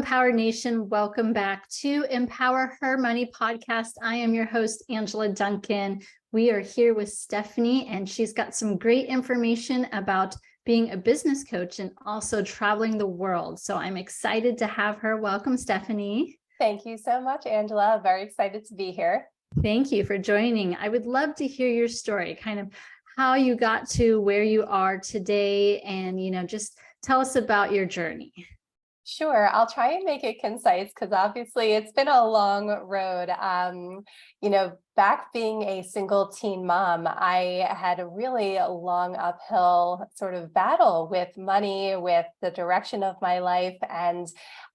Empower Nation. Welcome back to Empower Her Money podcast. I am your host, Angela Duncan. We are here with Stephanie, and she's got some great information about being a business coach and also traveling the world. So I'm excited to have her. Welcome, Stephanie. Thank you so much, Angela. Very excited to be here. Thank you for joining. I would love to hear your story, kind of how you got to where you are today, and just tell us about your journey. Sure, I'll try and make it concise because obviously it's been a long road. Back being a single teen mom, I had a really long uphill sort of battle with money, with the direction of my life, and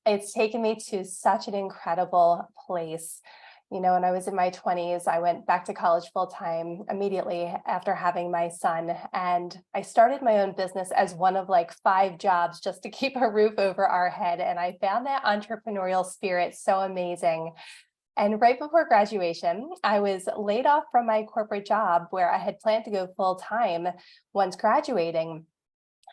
it's taken me to such an incredible place. When I was in my 20s, I went back to college full time immediately after having my son. And I started my own business as one of like 5 jobs just to keep a roof over our head. And I found that entrepreneurial spirit so amazing. And right before graduation, I was laid off from my corporate job where I had planned to go full time once graduating.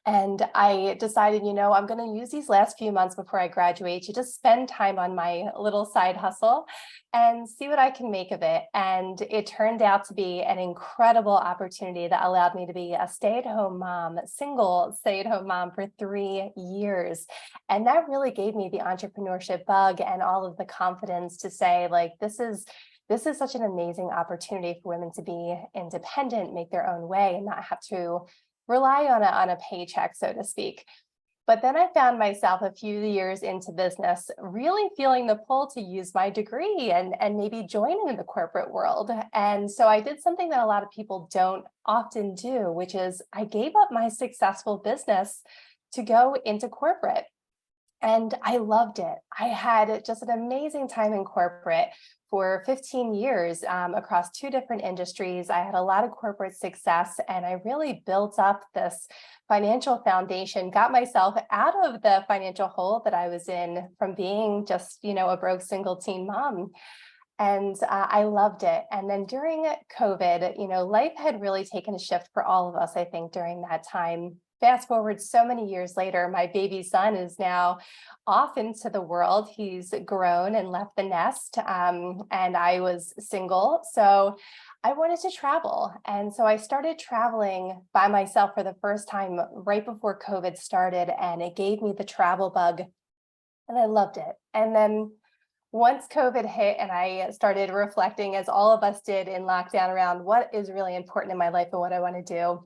And I decided, I'm going to use these last few months before I graduate to just spend time on my little side hustle and see what I can make of it. And it turned out to be an incredible opportunity that allowed me to be a stay-at-home mom, single stay-at-home mom for 3 years. And that really gave me the entrepreneurship bug and all of the confidence to say, like, this is such an amazing opportunity for women to be independent, make their own way, and not have to rely on a paycheck, so to speak. But then I found myself a few years into business, really feeling the pull to use my degree and maybe join in the corporate world. And so I did something that a lot of people don't often do, which is I gave up my successful business to go into corporate. And I loved it. I had just an amazing time in corporate for 15 years across 2 different industries. I had a lot of corporate success, and I really built up this financial foundation, got myself out of the financial hole that I was in from being just, a broke single teen mom. And I loved it. And then during COVID, life had really taken a shift for all of us, I think, during that time. Fast forward so many years later, my baby son is now off into the world. He's grown and left the nest, and I was single. So I wanted to travel. And so I started traveling by myself for the first time right before COVID started, and it gave me the travel bug, and I loved it. And then once COVID hit and I started reflecting, as all of us did in lockdown, around what is really important in my life and what I want to do,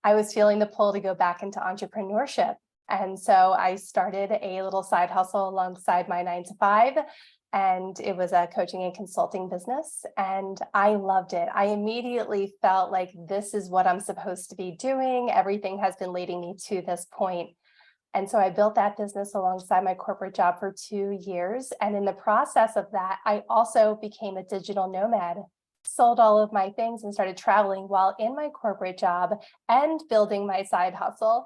I was feeling the pull to go back into entrepreneurship. And so I started a little side hustle alongside my 9-to-5, and it was a coaching and consulting business. And I loved it. I immediately felt like this is what I'm supposed to be doing. Everything has been leading me to this point. And so I built that business alongside my corporate job for 2 years. And in the process of that, I also became a digital nomad, sold all of my things and started traveling while in my corporate job and building my side hustle.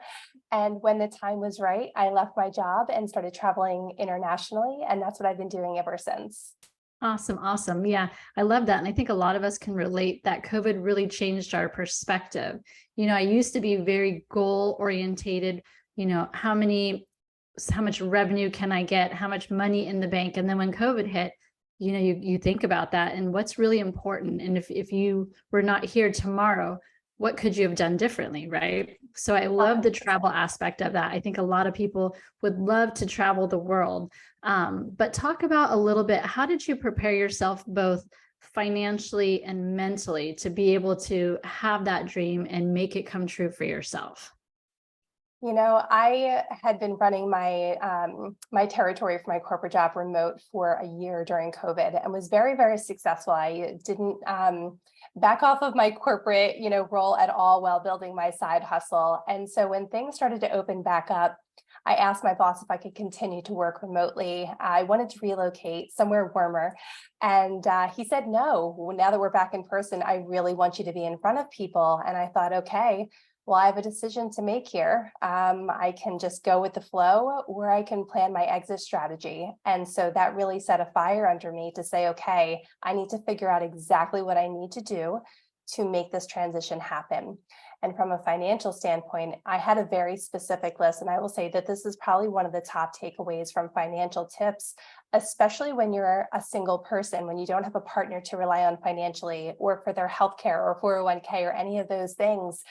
And when the time was right, I left my job and started traveling internationally. And that's what I've been doing ever since. Awesome. Yeah, I love that. And I think a lot of us can relate that COVID really changed our perspective. I used to be very goal orientated. How much revenue can I get? How much money in the bank? And then when COVID hit, you think about that and what's really important. And if you were not here tomorrow, what could you have done differently, right? So I love the travel aspect of that. I think a lot of people would love to travel the world. But talk about a little bit, how did you prepare yourself both financially and mentally to be able to have that dream and make it come true for yourself? I had been running my territory for my corporate job remote for a year during COVID and was very, very successful. I didn't back off of my corporate, role at all while building my side hustle. And so when things started to open back up, I asked my boss if I could continue to work remotely. I wanted to relocate somewhere warmer. And he said, no, now that we're back in person, I really want you to be in front of people. And I thought, okay, well, I have a decision to make here. I can just go with the flow, or I can plan my exit strategy. And so that really set a fire under me to say, okay, I need to figure out exactly what I need to do to make this transition happen. And from a financial standpoint, I had a very specific list. And I will say that this is probably one of the top takeaways from financial tips, especially when you're a single person, when you don't have a partner to rely on financially or for their healthcare or 401k or any of those things.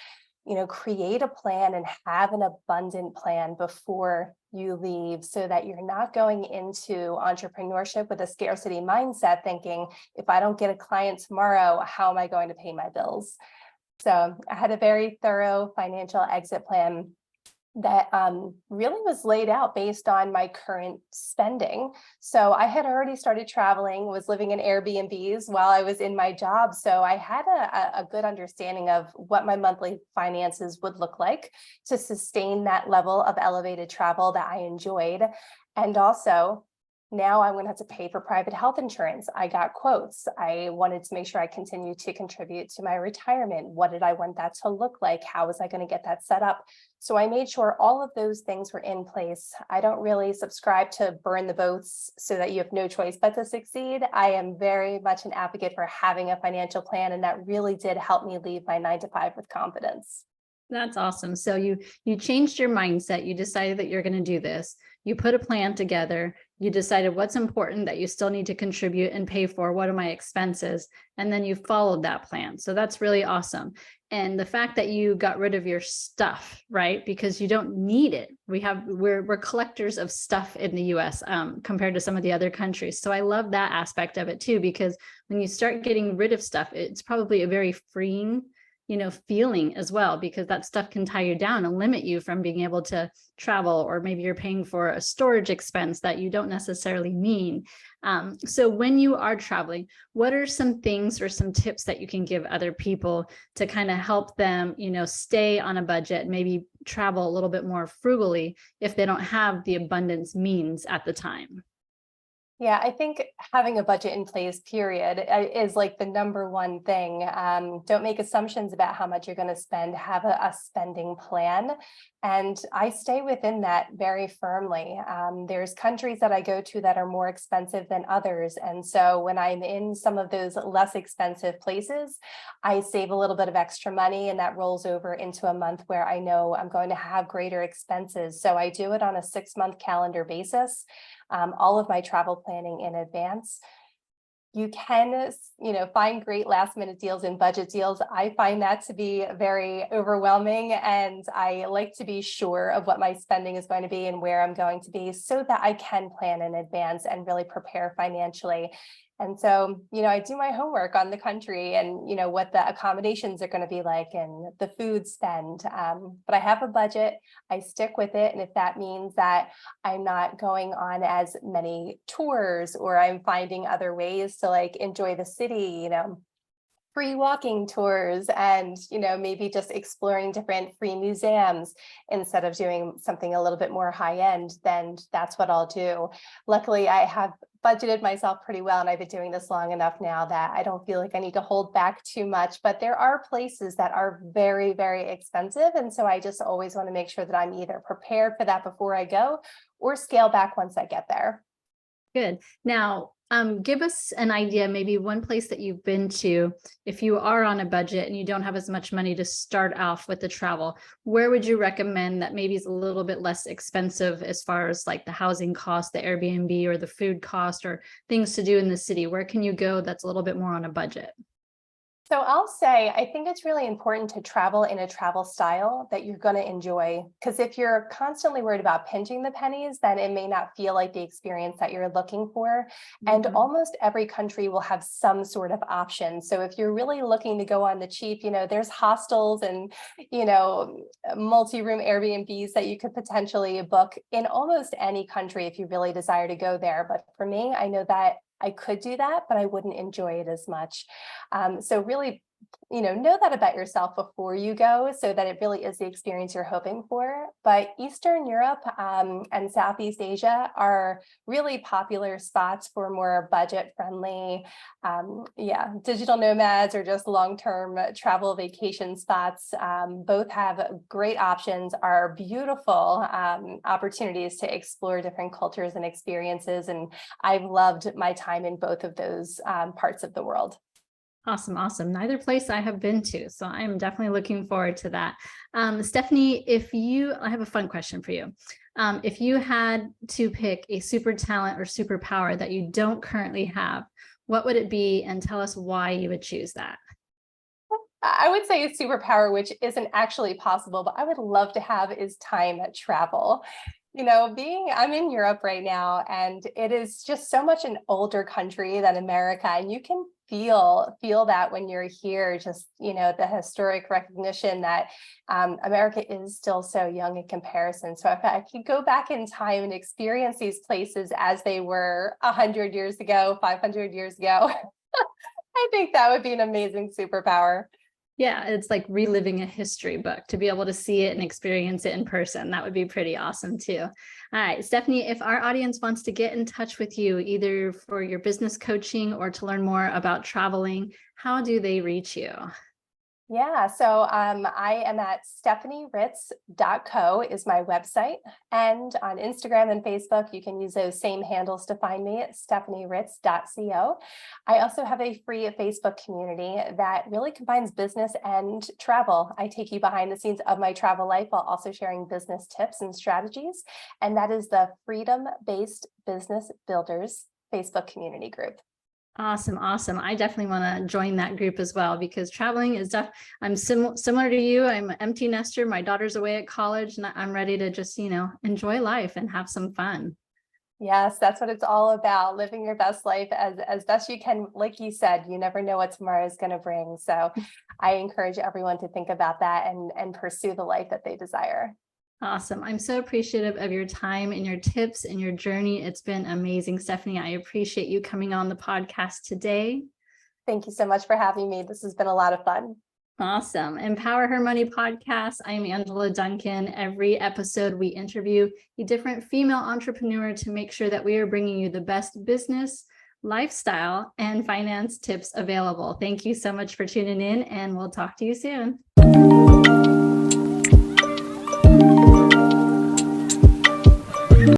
Create a plan and have an abundant plan before you leave so that you're not going into entrepreneurship with a scarcity mindset thinking, if I don't get a client tomorrow, how am I going to pay my bills? So I had a very thorough financial exit plan that really was laid out based on my current spending. So I had already started traveling, was living in Airbnbs while I was in my job. So I had a good understanding of what my monthly finances would look like to sustain that level of elevated travel that I enjoyed. And also, now I'm going to have to pay for private health insurance. I got quotes. I wanted to make sure I continued to contribute to my retirement. What did I want that to look like? How was I going to get that set up? So I made sure all of those things were in place. I don't really subscribe to burn the boats so that you have no choice but to succeed. I am very much an advocate for having a financial plan, and that really did help me leave my 9 to 5 with confidence. That's awesome. So you changed your mindset. You decided that you're going to do this. You put a plan together. You decided what's important that you still need to contribute and pay for. What are my expenses? And then you followed that plan. So that's really awesome. And the fact that you got rid of your stuff, right? Because you don't need it. We're collectors of stuff in the US compared to some of the other countries. So I love that aspect of it too, because when you start getting rid of stuff, it's probably a very freeing feeling as well, because that stuff can tie you down and limit you from being able to travel, or maybe you're paying for a storage expense that you don't necessarily need. So when you are traveling, what are some things or some tips that you can give other people to kind of help them, stay on a budget, maybe travel a little bit more frugally if they don't have the abundance means at the time? Yeah, I think having a budget in place, period, is like the number one thing. Don't make assumptions about how much you're going to spend. Have a spending plan. And I stay within that very firmly. There's countries that I go to that are more expensive than others. And so when I'm in some of those less expensive places, I save a little bit of extra money, and that rolls over into a month where I know I'm going to have greater expenses. So I do it on a 6-month calendar basis. All of my travel planning in advance. You can, find great last minute deals and budget deals. I find that to be very overwhelming, and I like to be sure of what my spending is going to be and where I'm going to be so that I can plan in advance and really prepare financially. And so, I do my homework on the country and, what the accommodations are going to be like and the food spend. But I have a budget, I stick with it. And if that means that I'm not going on as many tours, or I'm finding other ways to enjoy the city, free walking tours and, maybe just exploring different free museums instead of doing something a little bit more high end, then that's what I'll do. Luckily, I have budgeted myself pretty well, and I've been doing this long enough now that I don't feel like I need to hold back too much, but there are places that are very, very expensive. And so I just always want to make sure that I'm either prepared for that before I go or scale back once I get there. Good. Now, give us an idea, maybe one place that you've been to, if you are on a budget and you don't have as much money to start off with the travel, where would you recommend that maybe is a little bit less expensive as far as the housing cost, the Airbnb, or the food cost, or things to do in the city? Where can you go that's a little bit more on a budget? So I'll say, I think it's really important to travel in a travel style that you're going to enjoy. Because if you're constantly worried about pinching the pennies, then it may not feel like the experience that you're looking for. And almost every country will have some sort of option. So if you're really looking to go on the cheap, there's hostels and, multi-room Airbnbs that you could potentially book in almost any country if you really desire to go there. But for me, I know that I could do that, but I wouldn't enjoy it as much. So really, know that about yourself before you go so that it really is the experience you're hoping for. But Eastern Europe and Southeast Asia are really popular spots for more budget-friendly, digital nomads or just long-term travel vacation spots. Both have great options, are beautiful opportunities to explore different cultures and experiences. And I've loved my time in both of those parts of the world. Awesome. Awesome. Neither place I have been to. So I'm definitely looking forward to that. Stephanie, I have a fun question for you. If you had to pick a super talent or superpower that you don't currently have, what would it be? And tell us why you would choose that. I would say a superpower, which isn't actually possible, but I would love to have is time travel. I'm in Europe right now, and it is just so much an older country than America. And you can feel that when you're here, just, the historic recognition that America is still so young in comparison. So if I could go back in time and experience these places as they were 100 years ago, 500 years ago, I think that would be an amazing superpower. Yeah, it's like reliving a history book to be able to see it and experience it in person. That would be pretty awesome too. All right, Stephanie, if our audience wants to get in touch with you, either for your business coaching or to learn more about traveling, how do they reach you? Yeah, so I am at stephanieritz.co is my website. And on Instagram and Facebook, you can use those same handles to find me at stephanieritz.co. I also have a free Facebook community that really combines business and travel. I take you behind the scenes of my travel life while also sharing business tips and strategies. And that is the Freedom Based Business Builders Facebook community group. Awesome. Awesome. I definitely want to join that group as well, because traveling is I'm similar to you. I'm an empty nester. My daughter's away at college and I'm ready to just, enjoy life and have some fun. Yes, that's what it's all about, living your best life as best you can. Like you said, you never know what tomorrow is going to bring. So I encourage everyone to think about that and pursue the life that they desire. Awesome. I'm so appreciative of your time and your tips and your journey. It's been amazing, Stephanie. I appreciate you coming on the podcast today. Thank you so much for having me. This has been a lot of fun. Awesome. Empower Her Money podcast. I'm Angela Duncan. Every episode, we interview a different female entrepreneur to make sure that we are bringing you the best business, lifestyle, and finance tips available. Thank you so much for tuning in, and we'll talk to you soon.